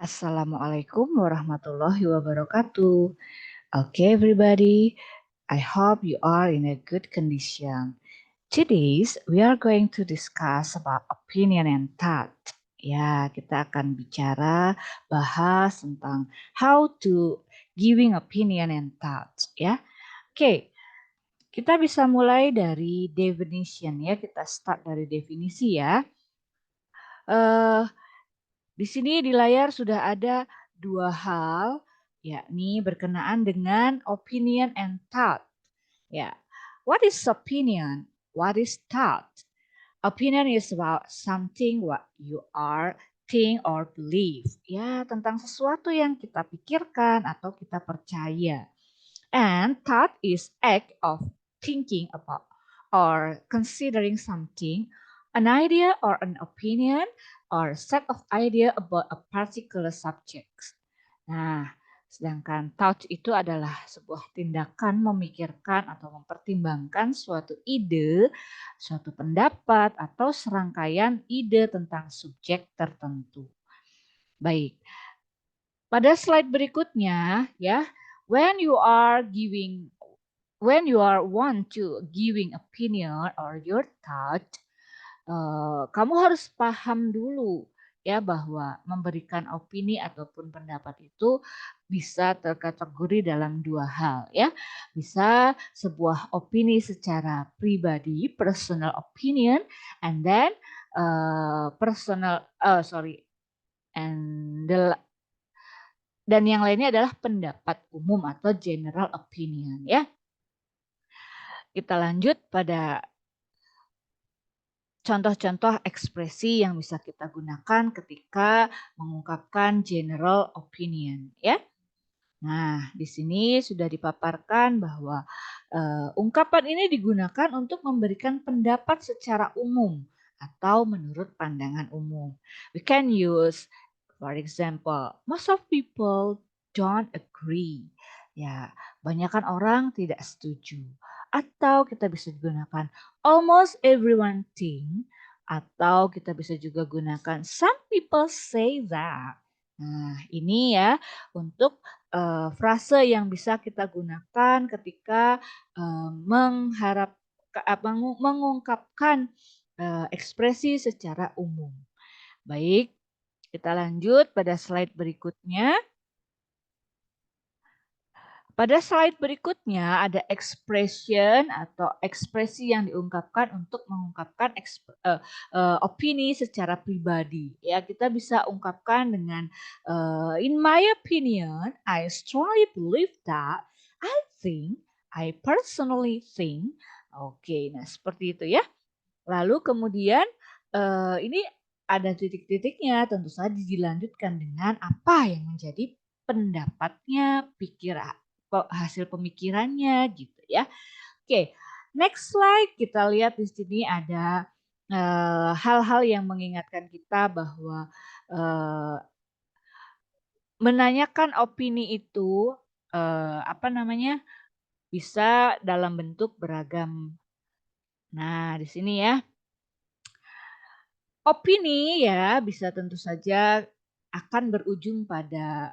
Assalamualaikum warahmatullahi wabarakatuh. Okay, everybody. I hope you are in a good condition. Today, we are going to discuss about opinion and thought. Ya, kita akan bahas tentang how to giving opinion and thought. Ya, oke. Kita bisa mulai dari definition ya. Kita start dari definisi ya. Di sini di layar sudah ada dua hal, yakni berkenaan dengan opinion and thought. Ya, what is opinion? What is thought? Opinion is about something what you are, think or believe. Ya, tentang sesuatu yang kita pikirkan atau kita percaya. And thought is act of thinking about or considering something, an idea or an opinion or set of idea about a particular subject. Nah, sedangkan thought itu adalah sebuah tindakan memikirkan atau mempertimbangkan suatu ide, suatu pendapat atau serangkaian ide tentang subjek tertentu. Baik. Pada slide berikutnya ya, when you are want to giving opinion or your thought, kamu harus paham dulu ya bahwa memberikan opini ataupun pendapat itu bisa terkategori dalam dua hal ya. Bisa sebuah opini secara pribadi, personal opinion, and then dan yang lainnya adalah pendapat umum atau general opinion ya. Kita lanjut pada contoh-contoh ekspresi yang bisa kita gunakan ketika mengungkapkan general opinion ya. Nah, di sini sudah dipaparkan bahwa ungkapan ini digunakan untuk memberikan pendapat secara umum atau menurut pandangan umum. We can use, for example, most of people don't agree. Ya, banyakkan orang tidak setuju. Atau kita bisa gunakan almost everyone think. Atau kita bisa juga gunakan some people say that. Nah, ini ya untuk frase yang bisa kita gunakan ketika mengungkapkan ekspresi secara umum. Baik, kita lanjut pada slide berikutnya. Pada slide berikutnya ada expression atau ekspresi yang diungkapkan untuk mengungkapkan opini secara pribadi. Ya, kita bisa ungkapkan dengan in my opinion, I strongly believe that, I personally think. Oke, nah seperti itu ya. Lalu kemudian ini ada titik-titiknya, tentu saja dilanjutkan dengan apa yang menjadi pendapatnya, hasil pemikirannya gitu ya. Oke, next slide kita lihat di sini ada hal-hal yang mengingatkan kita bahwa menanyakan opini itu bisa dalam bentuk beragam. Nah, di sini ya. Opini ya bisa tentu saja akan berujung pada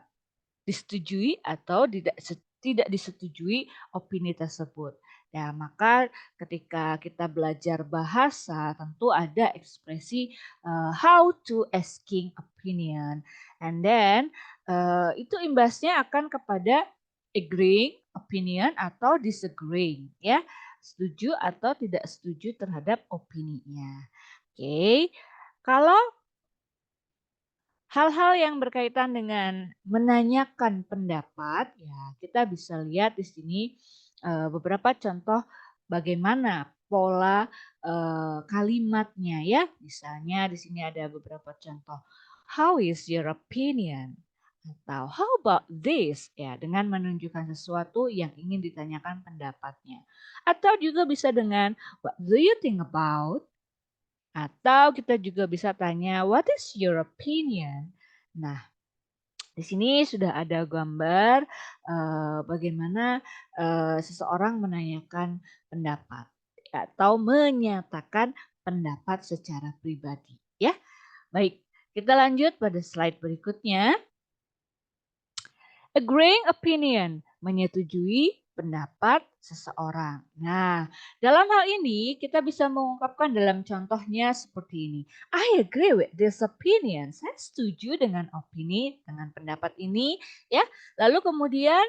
disetujui atau tidak disetujui opini tersebut. Ya, maka ketika kita belajar bahasa tentu ada ekspresi how to asking opinion, and then itu imbasnya akan kepada agreeing opinion atau disagreeing ya, setuju atau tidak setuju terhadap opininya. Oke. Kalau hal-hal yang berkaitan dengan menanyakan pendapat, ya kita bisa lihat di sini beberapa contoh bagaimana pola kalimatnya ya. Misalnya di sini ada beberapa contoh. How is your opinion? Atau how about this? Ya, dengan menunjukkan sesuatu yang ingin ditanyakan pendapatnya. Atau juga bisa dengan what do you think about? Atau kita juga bisa tanya, what is your opinion? Nah, di sini sudah ada gambar bagaimana seseorang menanyakan pendapat atau menyatakan pendapat secara pribadi. Ya, baik. Kita lanjut pada slide berikutnya. Agreeing opinion, menyetujui pendapat seseorang. Nah, dalam hal ini kita bisa mengungkapkan dalam contohnya seperti ini. I agree with this opinion. Saya setuju dengan opini, dengan pendapat ini, ya. Lalu kemudian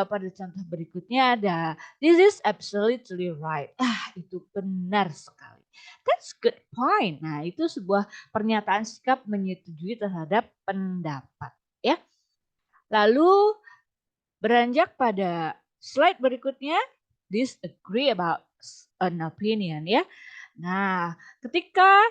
pada contoh berikutnya ada this is absolutely right. Ah, itu benar sekali. That's good point. Nah, itu sebuah pernyataan sikap menyetujui terhadap pendapat, ya. Lalu beranjak pada slide berikutnya, disagree about an opinion ya. Nah, ketika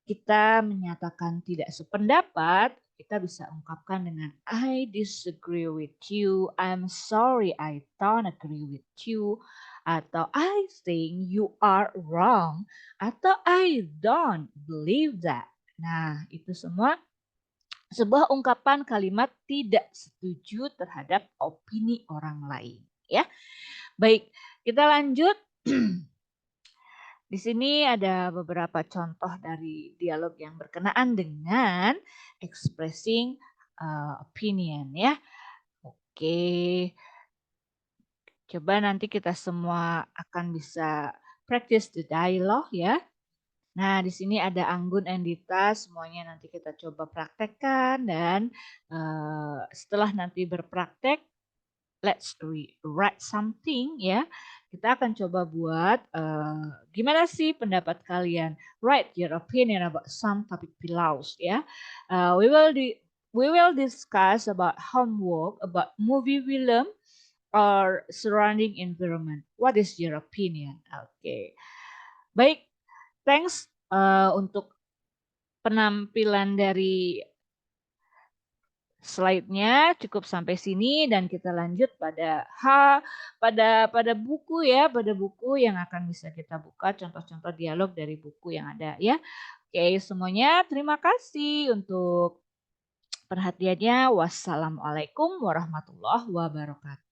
kita menyatakan tidak sependapat, kita bisa ungkapkan dengan I disagree with you, I'm sorry I don't agree with you, atau I think you are wrong, atau I don't believe that. Nah, itu semua sebuah ungkapan kalimat tidak setuju terhadap opini orang lain, ya. Baik, kita lanjut. Di sini ada beberapa contoh dari dialog yang berkenaan dengan expressing opinion ya. Oke, coba nanti kita semua akan bisa practice the dialogue ya. Nah, di sini ada Anggun and Dita, semuanya nanti kita coba praktekkan dan setelah nanti berpraktek, let's write something ya. Kita akan coba buat gimana sih pendapat kalian? Write your opinion about some topic below ya. We will discuss about homework, about movie film, or surrounding environment. What is your opinion? Oke. Baik, thanks untuk penampilan dari slide-nya cukup sampai sini dan kita lanjut pada pada buku ya, pada buku yang akan bisa kita buka contoh-contoh dialog dari buku yang ada ya. Oke, semuanya terima kasih untuk perhatiannya. Wassalamualaikum warahmatullahi wabarakatuh.